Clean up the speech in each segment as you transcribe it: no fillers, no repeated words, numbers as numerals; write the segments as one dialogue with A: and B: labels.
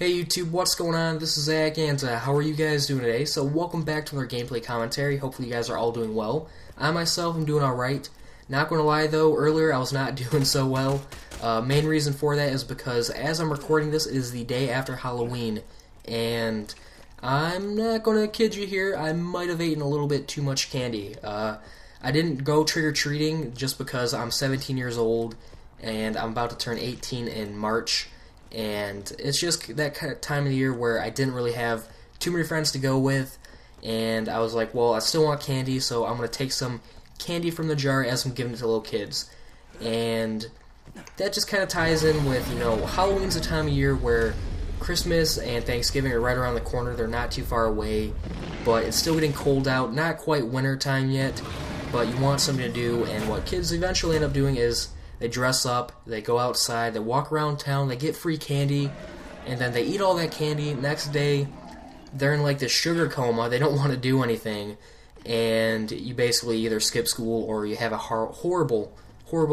A: Hey YouTube, what's going on? This is Zach, and how are you guys doing today? So welcome back to another gameplay commentary. Hopefully you guys are all doing well. I myself am doing alright. Not gonna lie though, earlier I was not doing so well. Main reason for that is because as I'm recording this, it is the day after Halloween, and I'm not gonna kid you here, I might have eaten a little bit too much candy. I didn't go trick-or-treating just because I'm 17 years old, and I'm about to turn 18 in March. And it's just that kind of time of the year where I didn't really have too many friends to go with, and I was like, well, I still want candy, so I'm going to take some candy from the jar as I'm giving it to little kids. And that just kind of ties in with, Halloween's a time of year where Christmas and Thanksgiving are right around the corner. They're not too far away, but it's still getting cold out. Not quite winter time yet, but you want something to do, and what kids eventually end up doing is they dress up, they go outside, they walk around town, they get free candy, and then they eat all that candy. Next day, they're in like this sugar coma, they don't want to do anything, and you basically either skip school or you have a horrible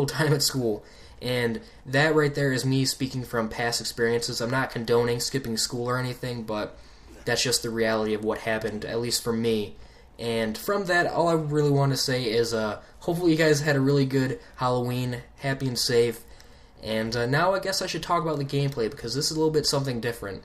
A: time at school. And that right there is me speaking from past experiences. I'm not condoning skipping school or anything, but that's just the reality of what happened, at least for me. And from that, all I really want to say is hopefully you guys had a really good Halloween, happy and safe. And now I guess I should talk about the gameplay, because this is a little bit something different.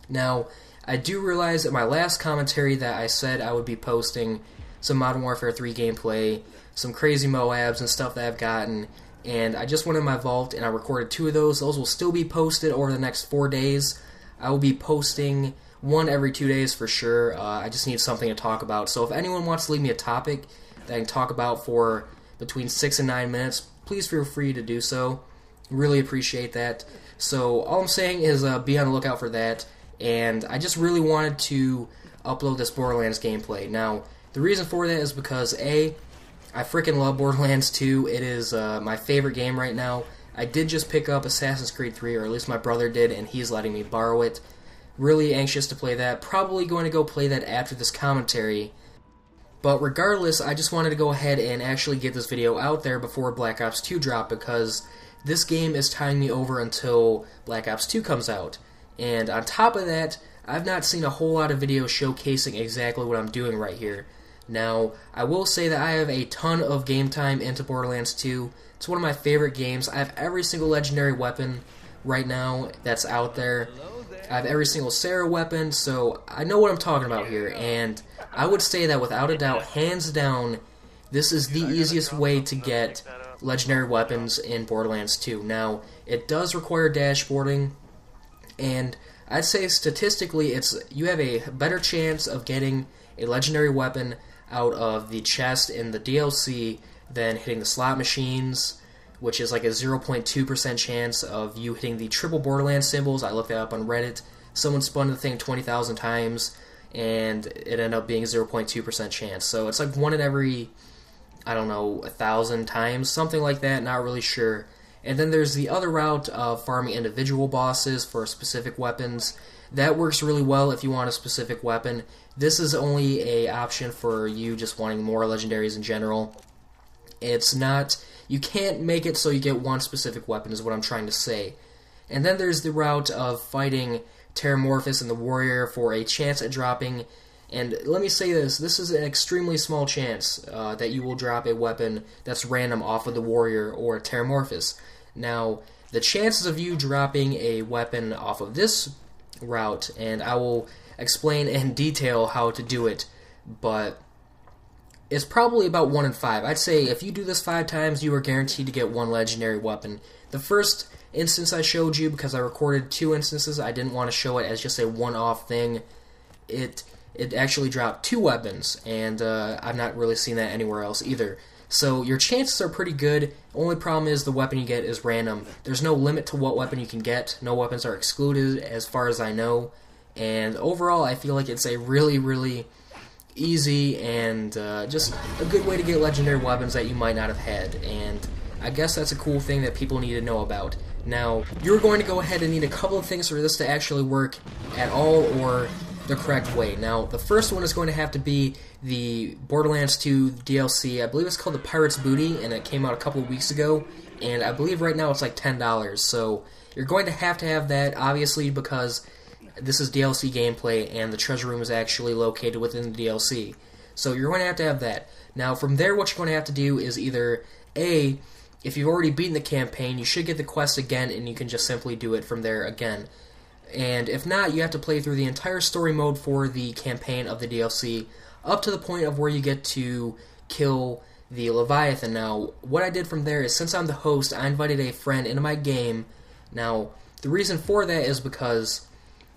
A: Now, I do realize in my last commentary that I said I would be posting some Modern Warfare 3 gameplay, some crazy Moabs and stuff that I've gotten, and I just went in my vault and I recorded 2 of those. Those will still be posted over the next 4 days. I will be posting one every 2 days for sure. I just need something to talk about. So if anyone wants to leave me a topic that I can talk about for between 6 and 9 minutes, please feel free to do so. Really appreciate that. So all I'm saying is be on the lookout for that. And I just really wanted to upload this Borderlands gameplay. Now, the reason for that is because I freaking love Borderlands 2. It is my favorite game right now. I did just pick up Assassin's Creed 3, or at least my brother did, and he's letting me borrow it. Really anxious to play that. Probably going to go play that after this commentary. But regardless, I just wanted to go ahead and actually get this video out there before Black Ops 2 dropped, because this game is tying me over until Black Ops 2 comes out. And on top of that, I've not seen a whole lot of videos showcasing exactly what I'm doing right here. Now, I will say that I have a ton of game time into Borderlands 2. It's one of my favorite games. I have every single legendary weapon right now that's out there. I have every single Sarah weapon, so I know what I'm talking about here, and I would say that without a doubt, hands down, this is the easiest way to get legendary weapons in Borderlands 2. Now, it does require dashboarding, and I'd say statistically you have a better chance of getting a legendary weapon out of the chest in the DLC than hitting the slot machines, which is like a 0.2% chance of you hitting the triple Borderlands symbols. I looked that up on Reddit. Someone spun the thing 20,000 times, and it ended up being 0.2% chance. So it's like 1 in every, 1,000 times, something like that, not really sure. And then there's the other route of farming individual bosses for specific weapons. That works really well if you want a specific weapon. This is only an option for you just wanting more legendaries in general. It's not... You can't make it so you get one specific weapon, is what I'm trying to say. And then there's the route of fighting Terramorphous and the Warrior for a chance at dropping, and let me say this is an extremely small chance that you will drop a weapon that's random off of the Warrior or Terramorphous. Now, the chances of you dropping a weapon off of this route, and I will explain in detail how to do it, but it's probably about 1 in 5. I'd say if you do this 5 times, you are guaranteed to get one legendary weapon. The first instance I showed you, because I recorded 2 instances, I didn't want to show it as just a one-off thing. It actually dropped 2 weapons, and I've not really seen that anywhere else either. So your chances are pretty good. Only problem is the weapon you get is random. There's no limit to what weapon you can get. No weapons are excluded as far as I know. And overall, I feel like it's a really, really easy and just a good way to get legendary weapons that you might not have had, and I guess that's a cool thing that people need to know about. Now, you're going to go ahead and need a couple of things for this to actually work at all, or the correct way. Now, the first one is going to have to be the Borderlands 2 DLC. I believe it's called the Pirate's Booty, and it came out a couple of weeks ago. and I believe right now it's like $10. So you're going to have that, obviously, because this is DLC gameplay, and the treasure room is actually located within the DLC. So you're going to have that. Now, from there, what you're going to have to do is either, A, if you've already beaten the campaign, you should get the quest again, and you can just simply do it from there again. And if not, you have to play through the entire story mode for the campaign of the DLC, up to the point of where you get to kill the Leviathan. Now, what I did from there is, since I'm the host, I invited a friend into my game. Now, the reason for that is because,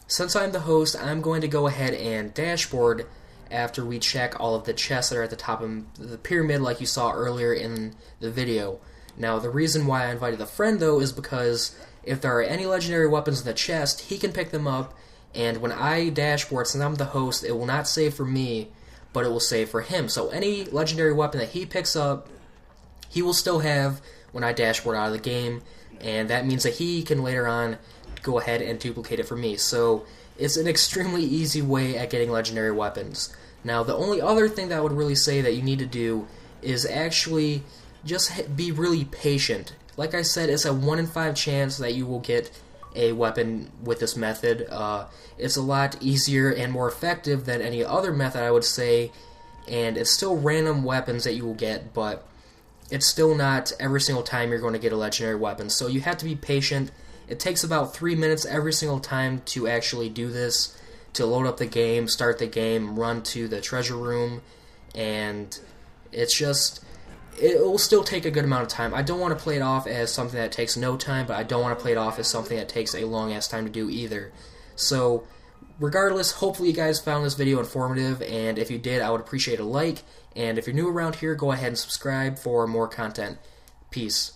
A: since I'm the host, I'm going to go ahead and dashboard after we check all of the chests that are at the top of the pyramid, like you saw earlier in the video. Now, the reason why I invited a friend, though, is because if there are any legendary weapons in the chest, he can pick them up, and when I dashboard, since I'm the host, it will not save for me, but it will save for him. So any legendary weapon that he picks up, he will still have when I dashboard out of the game, and that means that he can later on go ahead and duplicate it for me. So it's an extremely easy way at getting legendary weapons. Now, the only other thing that I would really say that you need to do is actually just be really patient. Like I said, it's a 1 in 5 chance that you will get a weapon with this method. It's a lot easier and more effective than any other method, I would say, and it's still random weapons that you will get, but it's still not every single time you're going to get a legendary weapon. So you have to be patient. It takes about 3 minutes every single time to actually do this, to load up the game, start the game, run to the treasure room, and it's just, it will still take a good amount of time. I don't want to play it off as something that takes no time, but I don't want to play it off as something that takes a long-ass time to do either. So, regardless, hopefully you guys found this video informative, and if you did, I would appreciate a like, and if you're new around here, go ahead and subscribe for more content. Peace.